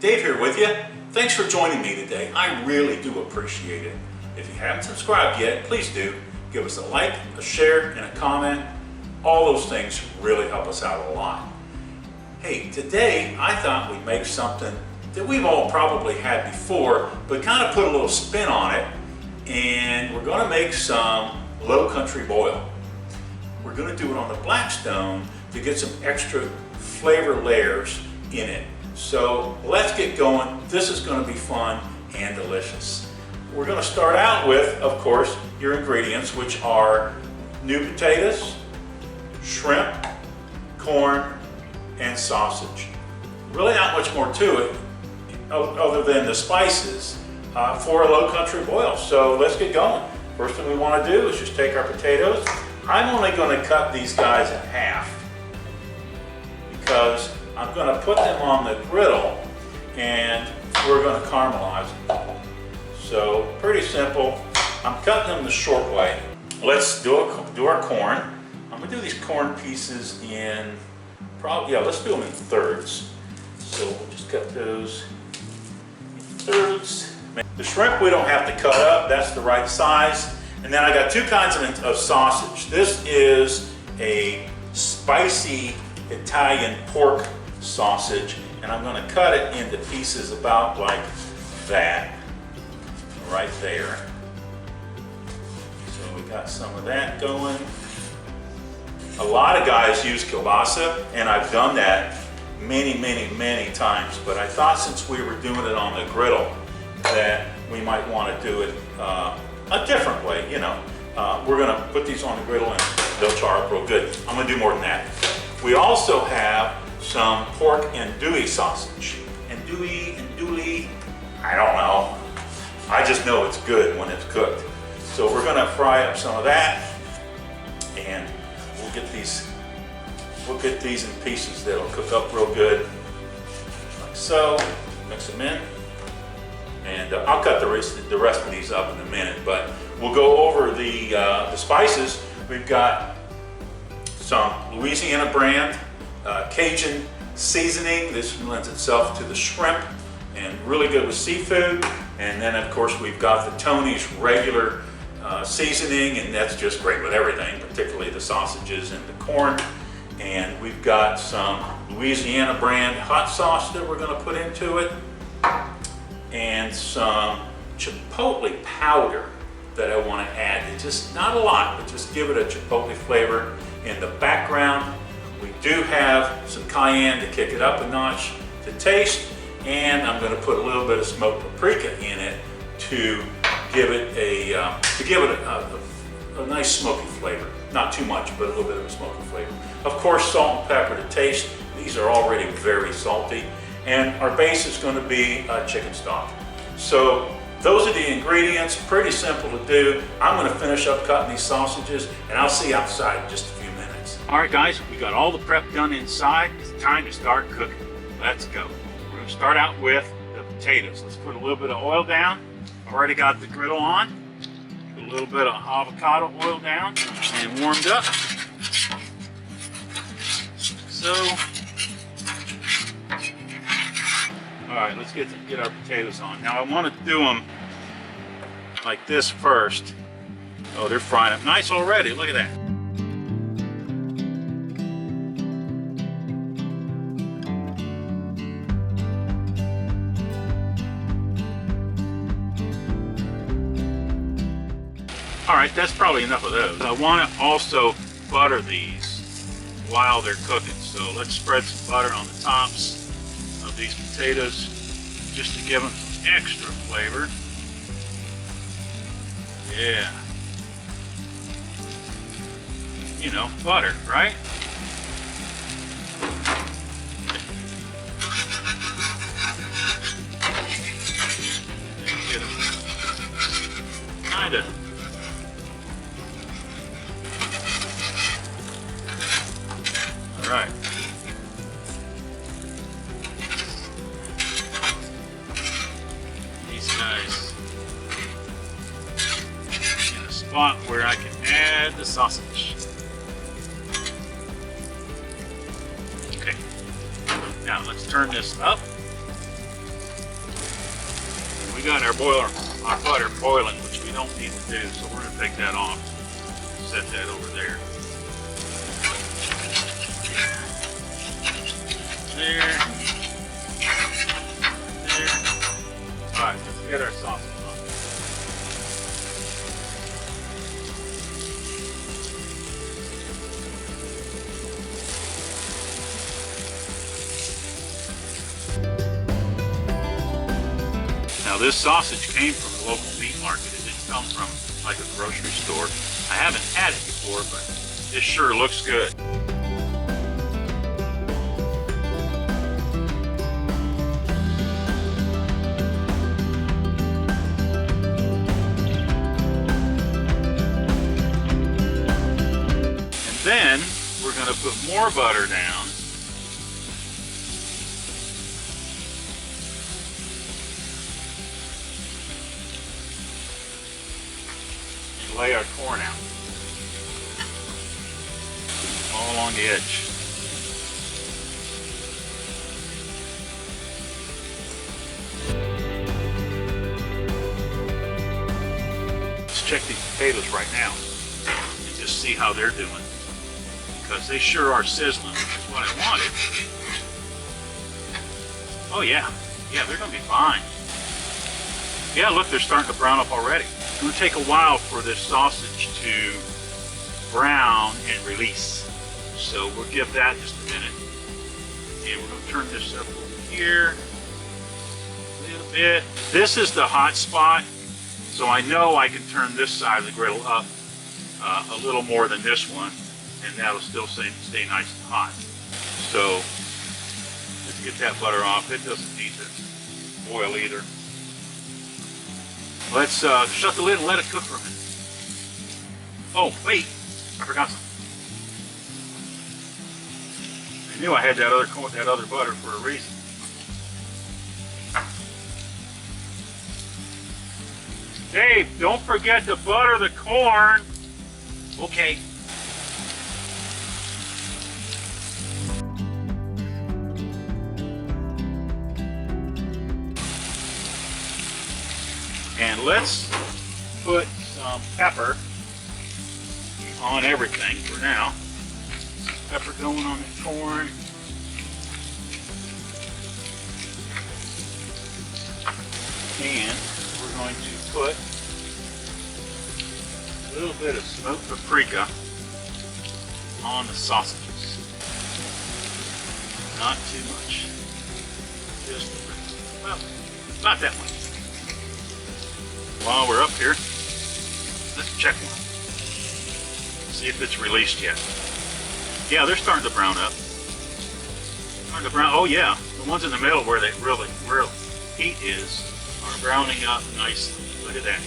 Dave here with you. Thanks for joining me today. I really do appreciate it. If you haven't subscribed yet, please do. Give us a like, a share, and a comment. All those things really help us out a lot. Hey, today I thought we'd make something that we've all probably had before, but kind of put a little spin on it. And we're going to make some low country boil. We're going to do it on the Blackstone to get some extra flavor layers in it. So let's get going. This is going to be fun and delicious. We're going to start out with, of course, your ingredients, which are new potatoes, shrimp, corn, and sausage. Really not much more to it other than the spices for a low country boil. So let's get going. First thing we want to do is just take our potatoes. I'm only going to cut these guys in half because I'm going to put them on the griddle and we're going to caramelize them. So pretty simple. I'm cutting them the short way. Let's do our corn. I'm going to do these corn pieces in let's do them in thirds. So we'll just cut those in thirds. The shrimp we don't have to cut up, that's the right size. And then I got two kinds of sausage. This is a spicy Italian pork sausage, and I'm going to cut it into pieces about like that, right there. So we got some of that going. A lot of guys use kielbasa, and I've done that many times, but I thought since we were doing it on the griddle that we might want to do it a different way, you know. We're going to put these on the griddle and they'll char up real good. I'm going to do more than that. We also have some pork andouille sausage. Andouille, I don't know. I just know it's good when it's cooked. So we're going to fry up some of that, and we'll get these in pieces that'll cook up real good, like so. Mix them in. And I'll cut the rest of these up in a minute, but we'll go over the spices. We've got some Louisiana brand Cajun seasoning. This lends itself to the shrimp and really good with seafood. And then of course we've got the Tony's regular seasoning, and that's just great with everything, particularly the sausages and the corn. And we've got some Louisiana brand hot sauce that we're going to put into it, and some chipotle powder that I want to add. It's just not a lot, but just give it a chipotle flavor. In the background, we do have some cayenne to kick it up a notch to taste, and I'm going to put a little bit of smoked paprika in it to give it a nice smoky flavor. Not too much, but a little bit of a smoky flavor. Of course, salt and pepper to taste. These are already very salty. And our base is going to be chicken stock. So those are the ingredients, pretty simple to do. I'm going to finish up cutting these sausages, and I'll see you outside in just a few minutes. All right, guys, we got all the prep done inside. It's time to start cooking. Let's go. We're going to start out with the potatoes. Let's put a little bit of oil down. Already got the griddle on. Put a little bit of avocado oil down and warmed up. So, all right, let's get our potatoes on. Now I want to do them like this first. Oh, they're frying up nice already. Look at that. All right, that's probably enough of those. I want to also butter these while they're cooking. So let's spread some butter on the tops of these potatoes just to give them some extra flavor. Yeah. You know, butter, right? Get them kinda. All right. These guys in a spot where I can add the sausage. Okay. Now let's turn this up got our butter boiling, which we don't need to do, so we're going to take that off. Set that over there. There. Alright, let's get our sausage on. Now this sausage came from the local meat market. It didn't come from like a grocery store. I haven't had it before, but it sure looks good. And then we're going to put more butter down. Lay our corn out all along the edge. Let's check these potatoes right now and just see how they're doing, because they sure are sizzling, which is what I wanted. Oh yeah, they're gonna be fine. Yeah, look, they're starting to brown up already. It's going to take a while for this sausage to brown and release. So we'll give that just a minute. And we're going to turn this up over here a little bit. This is the hot spot, so I know I can turn this side of the griddle up a little more than this one, and that'll still stay nice and hot. So let's get that butter off. It doesn't need to boil either. Let's shut the lid and let it cook for a minute. Oh, wait, I forgot something. I knew I had that other butter for a reason. Dave, don't forget to butter the corn. Okay. And let's put some pepper on everything for now. Pepper going on the corn. And we're going to put a little bit of smoked paprika on the sausages. Not too much. Just, well, not that much. While we're up here, let's check one. See if it's released yet. Yeah, they're starting to brown up. Starting to brown. Oh yeah, the ones in the middle where they really heat is are browning up nicely. Look at that.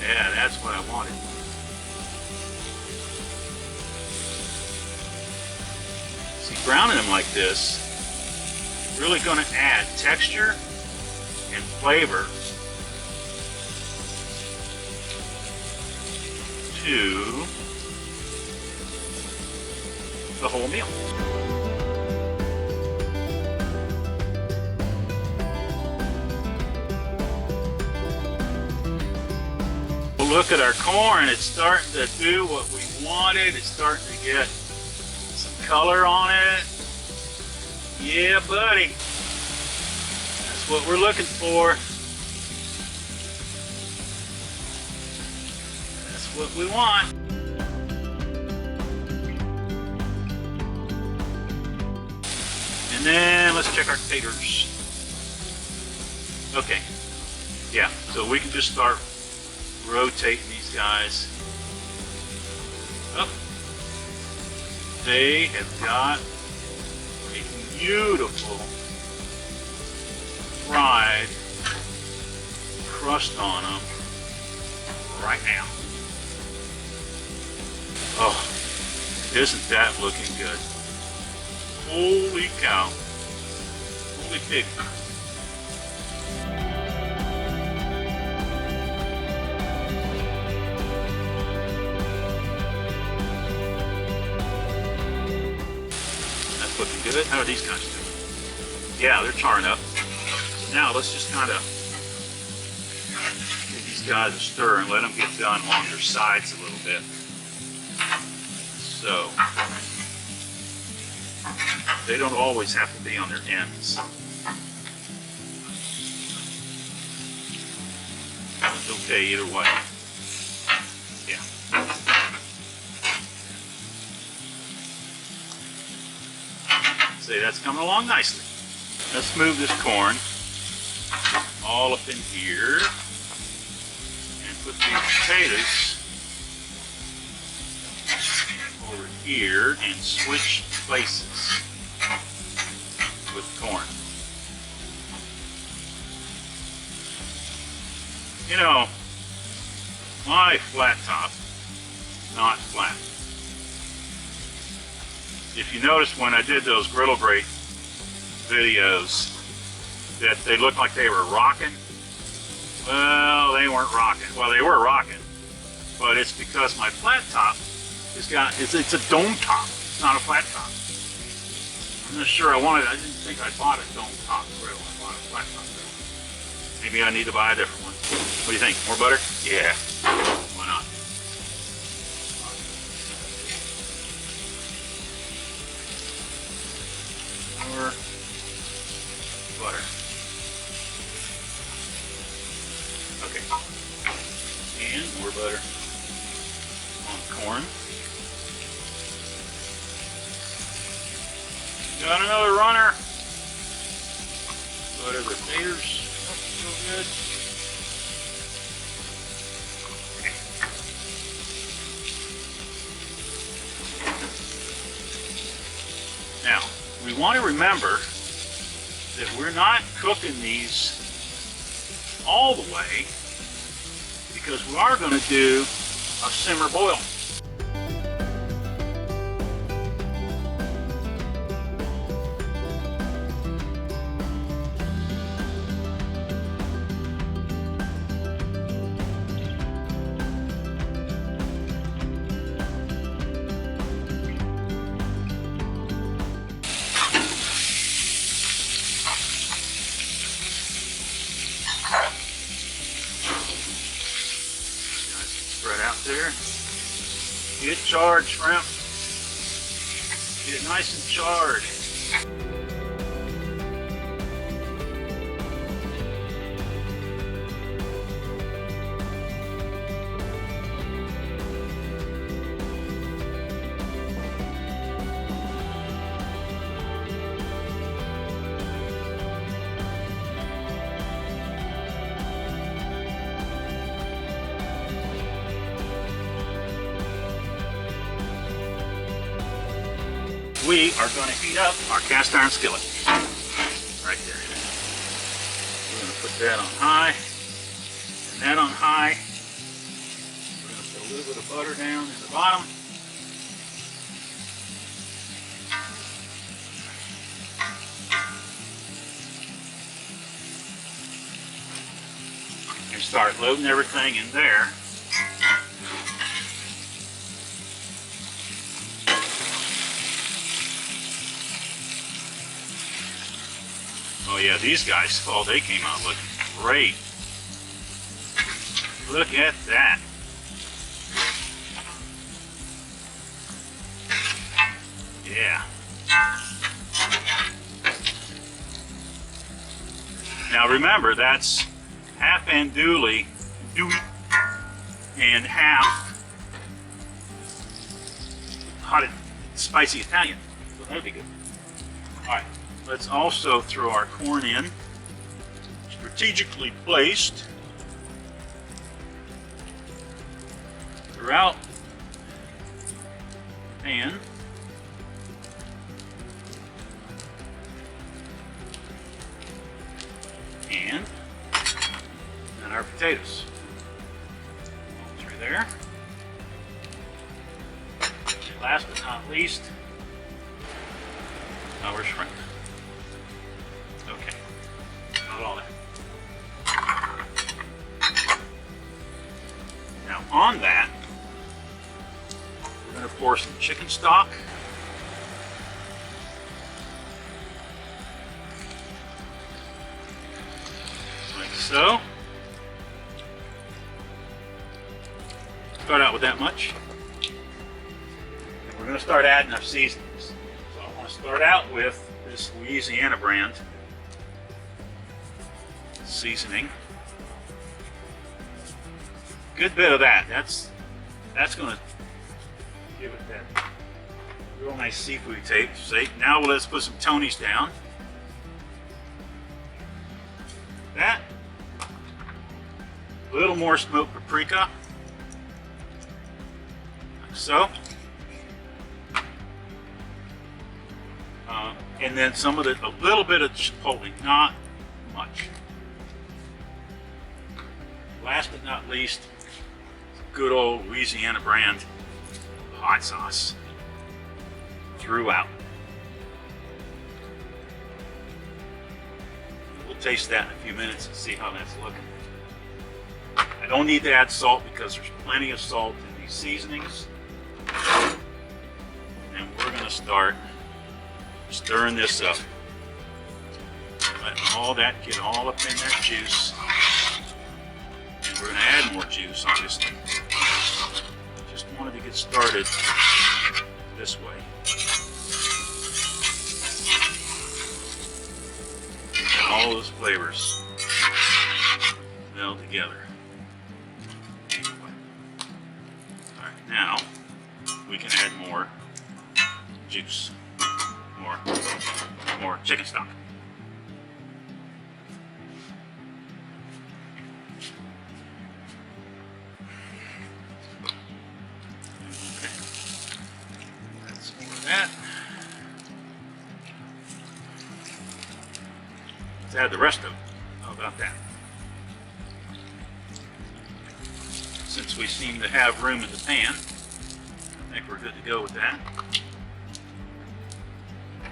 Yeah, that's what I wanted. See, browning them like this is really going to add texture and flavor to the whole meal. Well, look at our corn. It's starting to do what we wanted. It's starting to get some color on it. Yeah, buddy. That's what we're looking for. What we want. And then let's check our taters. Okay. Yeah, so we can just start rotating these guys up. They have got a beautiful fried crust on them right now. Oh, isn't that looking good? Holy cow. Holy pig. That's looking good. How are these guys doing? Yeah, they're charring up. Now let's just kind of guys a stir and let them get done on their sides a little bit. So they don't always have to be on their ends. It's okay either way. Yeah. See, that's coming along nicely. Let's move this corn all up in here and put these potatoes over here and switch places with corn. You know, my flat top, not flat. If you notice when I did those griddle grate videos that they looked like they were rocking, well, they weren't rocking. Well, they were rocking, but it's because my flat top it's a dome top. It's not a flat top. I'm not sure I didn't think I bought a dome top griddle. I bought a flat top griddle. Maybe I need to buy a different one. What do you think? More butter? Yeah. Why not? More butter. Okay. And more butter on corn. Got another runner. Butter the taters. That's so good. Now, we want to remember that we're not cooking these all the way because we are going to do a simmer boil. Spread out there. Get charred, shrimp. Get it nice and charred. We are going to heat up our cast iron skillet right there. We're going to put that on high and that on high. We're going to put a little bit of butter down at the bottom. And start loading everything in there. Oh yeah, these guys, oh, they came out looking great. Look at that. Yeah. Now remember, that's half andouille and half hot spicy Italian. So that'd be good. All right. Let's also throw our corn in, strategically placed throughout the pan. And then our potatoes. All through there. Last but not least, our shrimp. Okay, not all that. Now on that, we're going to pour some chicken stock. Like so. start out with that much. And we're going to start adding our seasonings. So I want to start out with this Louisiana brand seasoning. Good bit of that. That's going to give it that real nice seafood taste. Now let's put some Tony's down. That. A little more smoked paprika. Like so. And then some of a little bit of chipotle, not much. Last but not least, good old Louisiana brand hot sauce throughout. We'll taste that in a few minutes and see how that's looking. I don't need to add salt because there's plenty of salt in these seasonings. And we're going to start stirring this up. Letting all that get all up in that juice. And we're going to add more juice, obviously. Just wanted to get started this way. And all those flavors meld together. Alright, now we can add more juice. More chicken stock. Okay. That's more of that. Let's add the rest of it. How about that? Since we seem to have room in the pan, I think we're good to go with that.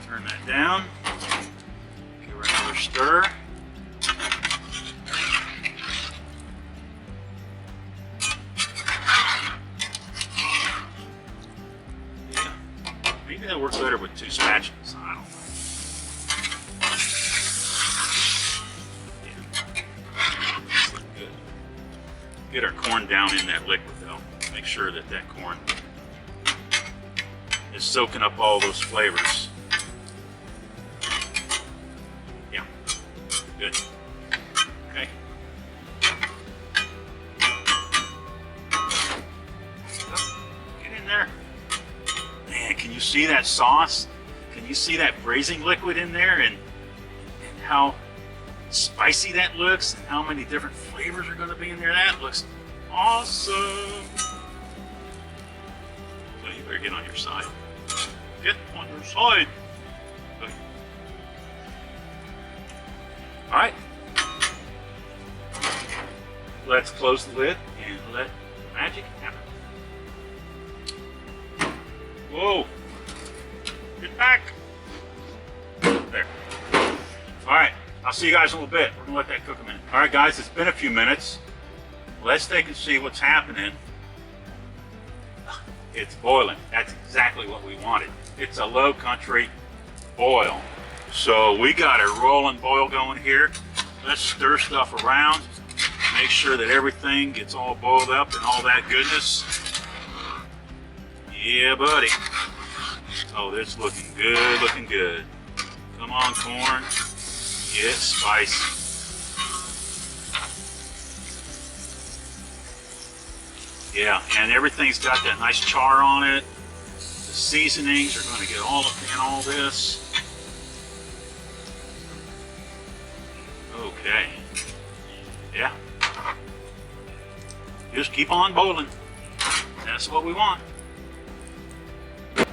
Turn that down. Give her another stir. Yeah, maybe that works better with two spatulas. I don't know. Yeah. Good. Get our corn down in that liquid though. Make sure that that corn is soaking up all those flavors. Good. Okay. Get in there. Man, can you see that sauce? Can you see that braising liquid in there and how spicy that looks and how many different flavors are going to be in there? That looks awesome. So you better get on your side. Get on your side. Okay. All right, let's close the lid and let the magic happen. Whoa, get back. There. All right, I'll see you guys in a little bit. We're gonna let that cook a minute. All right, guys, it's been a few minutes. Let's take and see what's happening. It's boiling. That's exactly what we wanted. It's a low country boil. So we got a rolling boil going here. Let's stir stuff around. Make sure that everything gets all boiled up and all that goodness. Yeah, buddy. Oh, it's looking good, looking good. Come on, corn. Get spicy. Yeah, and everything's got that nice char on it. The seasonings are going to get all up in all this. Okay. Yeah. Just keep on boiling. That's what we want.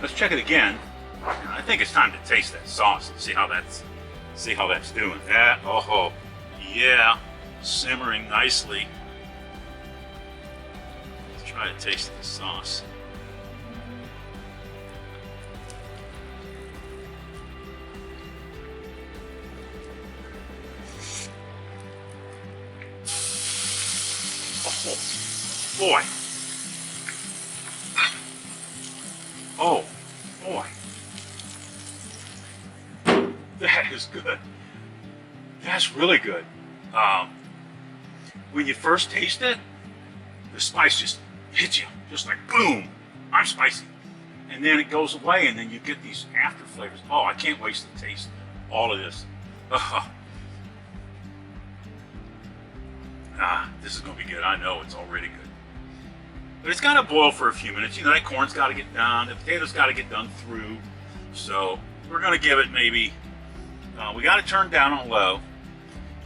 Let's check it again. I think it's time to taste that sauce and see how that's doing. That, oh, yeah, simmering nicely. Let's try to taste the sauce. Oh, boy. Oh, boy. That is good. That's really good. When you first taste it, the spice just hits you. just like boom, I'm spicy. And then it goes away, and then you get these after flavors. Oh, I can't wait to taste all of this. This is gonna be good. I know it's already good. But it's gotta boil for a few minutes. You know, that corn's gotta get done, the potatoes gotta get done through. So we're gonna give it maybe, we gotta turn down on low,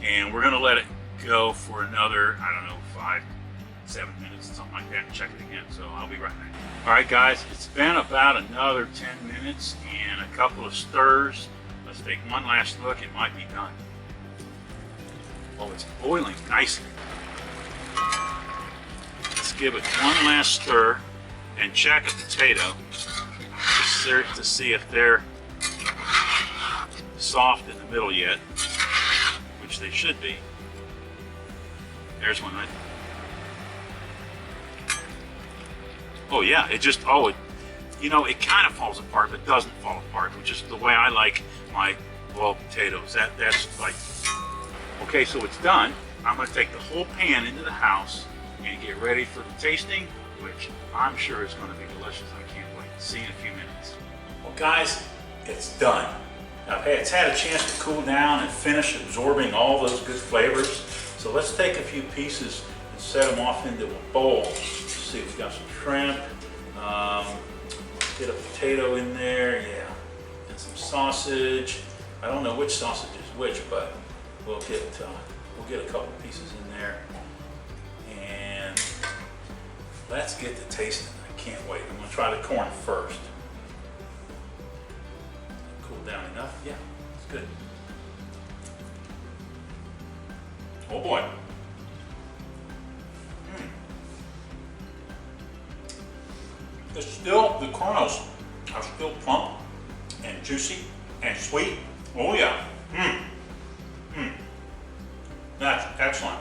and we're gonna let it go for another, I don't know, 5-7 minutes, something like that, and check it again. So I'll be right back. All right, guys, it's been about another 10 minutes and a couple of stirs. Let's take one last look. It might be done. Oh, it's boiling nicely. Let's give it one last stir and check a potato to see if they're soft in the middle yet, which they should be. There's one right there. Oh yeah, it just, you know, it kind of falls apart, but doesn't fall apart, which is the way I like my boiled potatoes. That's like, okay, so it's done. I'm gonna take the whole pan into the house and get ready for the tasting, which I'm sure is gonna be delicious. I can't wait. See you in a few minutes. Well guys, it's done. Now, it's had a chance to cool down and finish absorbing all those good flavors. So let's take a few pieces and set them off into a bowl. Let's see, we've got some shrimp, get a potato in there, yeah, and some sausage. I don't know which sausage is which, but we'll get a couple pieces in there. And let's get to tasting. I can't wait. I'm gonna try the corn first. Cool down enough? Yeah, it's good. Oh boy. It's still, the kernels are still plump and juicy and sweet. Oh yeah. That's excellent.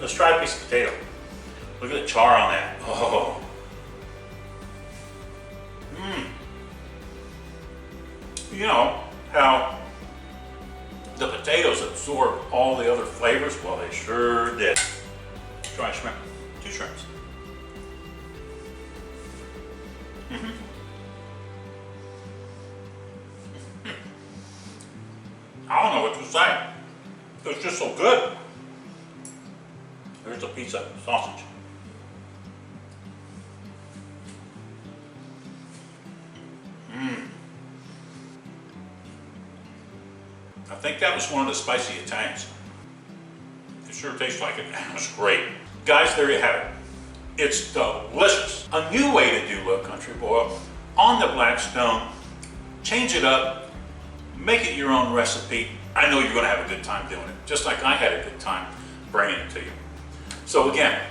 Let's try a piece of potato. Look at the char on that. Oh. You know how the potatoes absorb all the other flavors? Well, they sure did. Try shrimp. 2 shrimps. I don't know what to say. It's just so good. Here's a piece of sausage. I think that was one of the spicy Italians. It sure tastes like it. It was great. Guys, there you have it. It's delicious. A new way to do low country boil on the Blackstone. Change it up, make it your own recipe. I know you're gonna have a good time doing it, just like I had a good time bringing it to you. So again,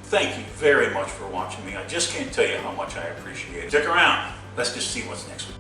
thank you very much for watching me. I just can't tell you how much I appreciate it. Stick around, let's just see what's next week.